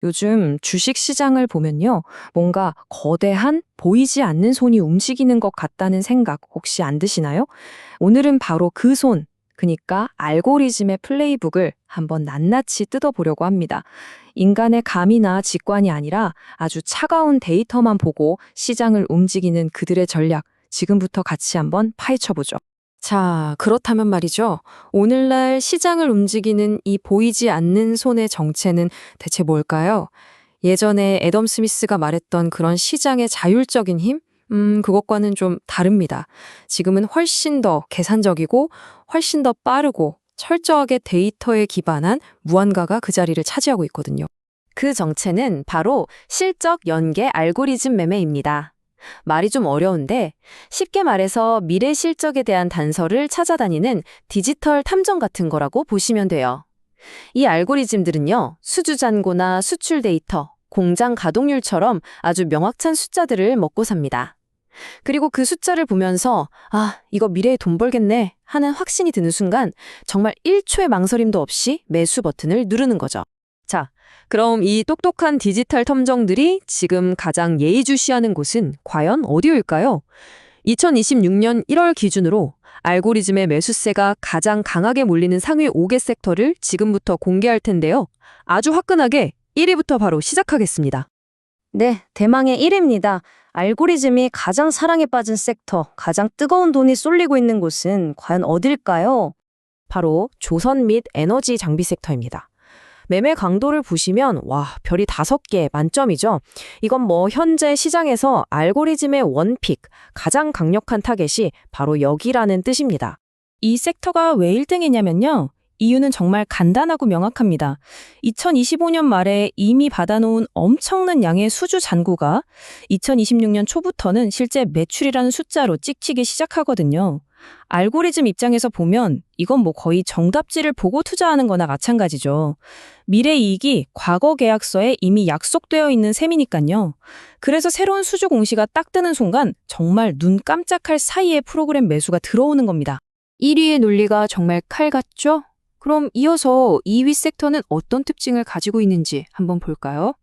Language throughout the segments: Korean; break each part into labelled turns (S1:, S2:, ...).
S1: 요즘 주식 시장을 보면요. 뭔가 거대한 보이지 않는 손이 움직이는 것 같다는 생각 혹시 안 드시나요? 오늘은 바로 그 손, 그러니까 알고리즘의 플레이북을 한번 낱낱이 뜯어보려고 합니다. 인간의 감이나 직관이 아니라 아주 차가운 데이터만 보고 시장을 움직이는 그들의 전략, 지금부터 같이 한번 파헤쳐보죠. 자, 그렇다면 말이죠. 오늘날 시장을 움직이는 이 보이지 않는 손의 정체는 대체 뭘까요? 예전에 애덤 스미스가 말했던 그런 시장의 자율적인 힘? 그것과는 좀 다릅니다. 지금은 훨씬 더 계산적이고 훨씬 더 빠르고 철저하게 데이터에 기반한 무언가가 그 자리를 차지하고 있거든요. 그 정체는 바로 실적 연계 알고리즘 매매입니다. 말이 좀 어려운데 쉽게 말해서 미래 실적에 대한 단서를 찾아다니는 디지털 탐정 같은 거라고 보시면 돼요. 이 알고리즘들은요, 수주 잔고나 수출 데이터, 공장 가동률처럼 아주 명확한 숫자들을 먹고 삽니다. 그리고 그 숫자를 보면서 이거 미래에 돈 벌겠네 하는 확신이 드는 순간 정말 1초의 망설임도 없이 매수 버튼을 누르는 거죠. 자, 그럼 이 똑똑한 디지털 탐정들이 지금 가장 예의주시하는 곳은 과연 어디일까요? 2026년 1월 기준으로 알고리즘의 매수세가 가장 강하게 몰리는 상위 5개 섹터를 지금부터 공개할 텐데요. 아주 화끈하게 1위부터 바로 시작하겠습니다.
S2: 네, 대망의 1위입니다. 알고리즘이 가장 사랑에 빠진 섹터, 가장 뜨거운 돈이 쏠리고 있는 곳은 과연 어딜까요?
S1: 바로 조선 및 에너지 장비 섹터입니다. 매매 강도를 보시면 별이 5개 만점이죠. 이건 현재 시장에서 알고리즘의 원픽, 가장 강력한 타겟이 바로 여기라는 뜻입니다.
S2: 이 섹터가 왜 1등이냐면요. 이유는 정말 간단하고 명확합니다. 2025년 말에 이미 받아놓은 엄청난 양의 수주 잔고가 2026년 초부터는 실제 매출이라는 숫자로 찍히기 시작하거든요. 알고리즘 입장에서 보면 이건 거의 정답지를 보고 투자하는 거나 마찬가지죠. 미래 이익이 과거 계약서에 이미 약속되어 있는 셈이니까요. 그래서 새로운 수주 공시가 딱 뜨는 순간 정말 눈 깜짝할 사이에 프로그램 매수가 들어오는 겁니다.
S1: 1위의 논리가 정말 칼 같죠? 그럼 이어서 2위 섹터는 어떤 특징을 가지고 있는지 한번 볼까요?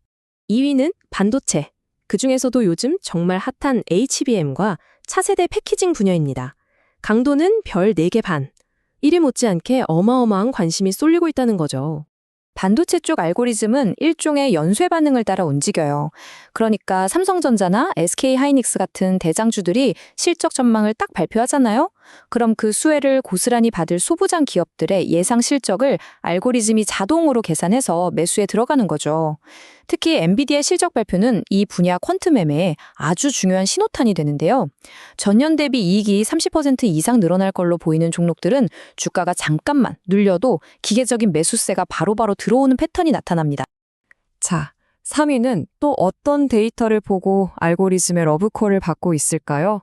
S1: 2위는 반도체. 그중에서도 요즘 정말 핫한 HBM과 차세대 패키징 분야입니다. 강도는 별 4개 반. 1위 못지않게 어마어마한 관심이 쏠리고 있다는 거죠. 반도체 쪽 알고리즘은 일종의 연쇄 반응을 따라 움직여요. 그러니까 삼성전자나 SK하이닉스 같은 대장주들이 실적 전망을 딱 발표하잖아요. 그럼 그 수혜를 고스란히 받을 소부장 기업들의 예상 실적을 알고리즘이 자동으로 계산해서 매수에 들어가는 거죠. 특히 엔비디아 실적 발표는 이 분야 퀀트 매매에 아주 중요한 신호탄이 되는데요. 전년 대비 이익이 30% 이상 늘어날 걸로 보이는 종목들은 주가가 잠깐만 눌려도 기계적인 매수세가 바로바로 들어오는 패턴이 나타납니다. 자, 3위는 또 어떤 데이터를 보고 알고리즘의 러브콜을 받고 있을까요?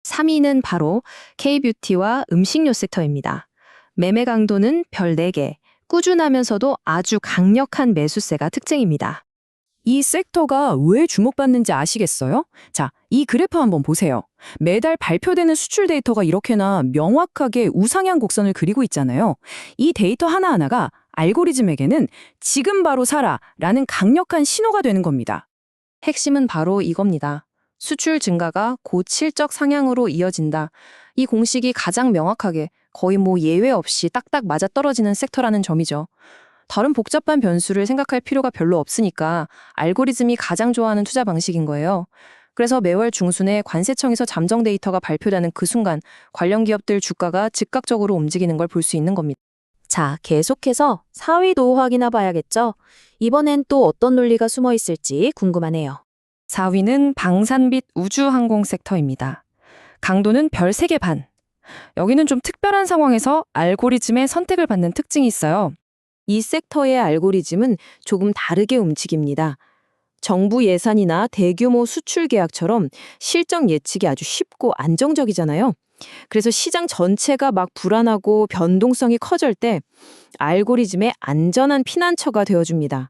S1: 3위는 바로 K뷰티와 음식료 섹터입니다. 매매 강도는 별 4개, 꾸준하면서도 아주 강력한 매수세가 특징입니다. 이 섹터가 왜 주목받는지 아시겠어요? 자, 이 그래프 한번 보세요. 매달 발표되는 수출 데이터가 이렇게나 명확하게 우상향 곡선을 그리고 있잖아요. 이 데이터 하나하나가 알고리즘에게는 지금 바로 사라 라는 강력한 신호가 되는 겁니다. 핵심은 바로 이겁니다. 수출 증가가 곧 실적 상향으로 이어진다. 이 공식이 가장 명확하게 거의 예외 없이 딱딱 맞아떨어지는 섹터라는 점이죠. 다른 복잡한 변수를 생각할 필요가 별로 없으니까 알고리즘이 가장 좋아하는 투자 방식인 거예요. 그래서 매월 중순에 관세청에서 잠정 데이터가 발표되는 그 순간 관련 기업들 주가가 즉각적으로 움직이는 걸 볼 수 있는 겁니다. 자, 계속해서 4위도 확인해 봐야겠죠? 이번엔 또 어떤 논리가 숨어 있을지 궁금하네요. 4위는 방산 및 우주항공 섹터입니다. 강도는 별 3개 반. 여기는 좀 특별한 상황에서 알고리즘의 선택을 받는 특징이 있어요. 이 섹터의 알고리즘은 조금 다르게 움직입니다. 정부 예산이나 대규모 수출 계약처럼 실적 예측이 아주 쉽고 안정적이잖아요. 그래서 시장 전체가 막 불안하고 변동성이 커질 때 알고리즘의 안전한 피난처가 되어줍니다.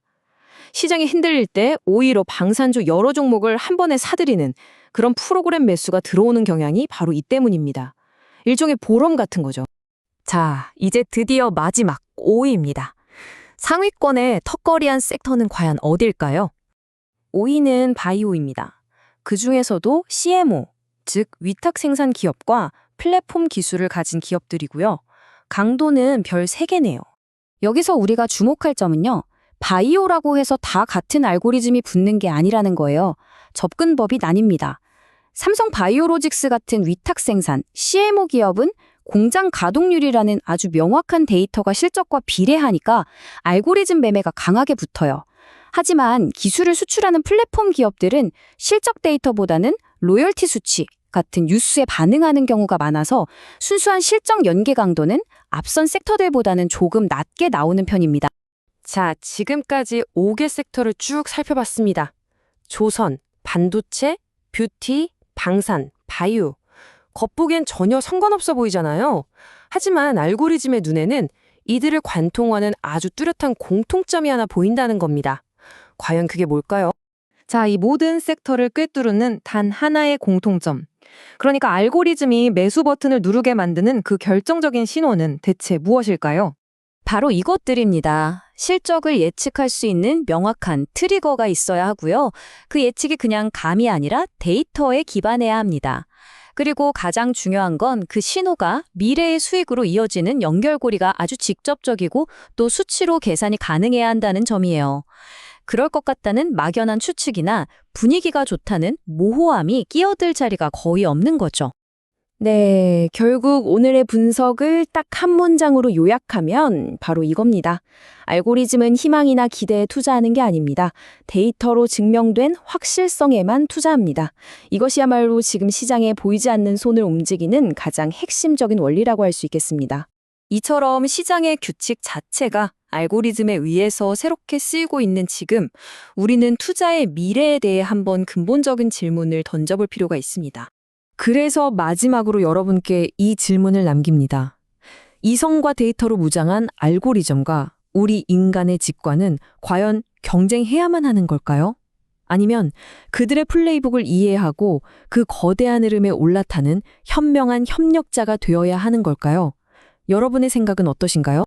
S1: 시장이 흔들릴 때 오히려 방산주 여러 종목을 한 번에 사들이는 그런 프로그램 매수가 들어오는 경향이 바로 이 때문입니다. 일종의 보럼 같은 거죠. 자, 이제 드디어 마지막 5위입니다. 상위권의 턱걸이한 섹터는 과연 어딜까요?
S2: 5위는 바이오입니다. 그 중에서도 CMO, 즉 위탁 생산 기업과 플랫폼 기술을 가진 기업들이고요. 강도는 별 3개네요.
S1: 여기서 우리가 주목할 점은요. 바이오라고 해서 다 같은 알고리즘이 붙는 게 아니라는 거예요. 접근법이 나뉩니다. 삼성 바이오로직스 같은 위탁 생산, CMO 기업은 공장 가동률이라는 아주 명확한 데이터가 실적과 비례하니까 알고리즘 매매가 강하게 붙어요. 하지만 기술을 수출하는 플랫폼 기업들은 실적 데이터보다는 로열티 수치 같은 뉴스에 반응하는 경우가 많아서 순수한 실적 연계 강도는 앞선 섹터들보다는 조금 낮게 나오는 편입니다.
S2: 자, 지금까지 5개 섹터를 쭉 살펴봤습니다. 조선, 반도체, 뷰티, 방산, 바이오. 겉보기엔 전혀 상관없어 보이잖아요. 하지만 알고리즘의 눈에는 이들을 관통하는 아주 뚜렷한 공통점이 하나 보인다는 겁니다. 과연 그게 뭘까요?
S3: 자, 이 모든 섹터를 꿰뚫는 단 하나의 공통점. 그러니까 알고리즘이 매수 버튼을 누르게 만드는 그 결정적인 신호는 대체 무엇일까요?
S1: 바로 이것들입니다. 실적을 예측할 수 있는 명확한 트리거가 있어야 하고요. 그 예측이 그냥 감이 아니라 데이터에 기반해야 합니다. 그리고 가장 중요한 건 그 신호가 미래의 수익으로 이어지는 연결고리가 아주 직접적이고 또 수치로 계산이 가능해야 한다는 점이에요. 그럴 것 같다는 막연한 추측이나 분위기가 좋다는 모호함이 끼어들 자리가 거의 없는 거죠.
S2: 네, 결국 오늘의 분석을 딱 한 문장으로 요약하면 바로 이겁니다. 알고리즘은 희망이나 기대에 투자하는 게 아닙니다. 데이터로 증명된 확실성에만 투자합니다. 이것이야말로 지금 시장에 보이지 않는 손을 움직이는 가장 핵심적인 원리라고 할 수 있겠습니다.
S1: 이처럼 시장의 규칙 자체가 알고리즘에 의해서 새롭게 쓰이고 있는 지금, 우리는 투자의 미래에 대해 한번 근본적인 질문을 던져볼 필요가 있습니다.
S2: 그래서 마지막으로 여러분께 이 질문을 남깁니다. 이성과 데이터로 무장한 알고리즘과 우리 인간의 직관은 과연 경쟁해야만 하는 걸까요? 아니면 그들의 플레이북을 이해하고 그 거대한 흐름에 올라타는 현명한 협력자가 되어야 하는 걸까요? 여러분의 생각은 어떠신가요?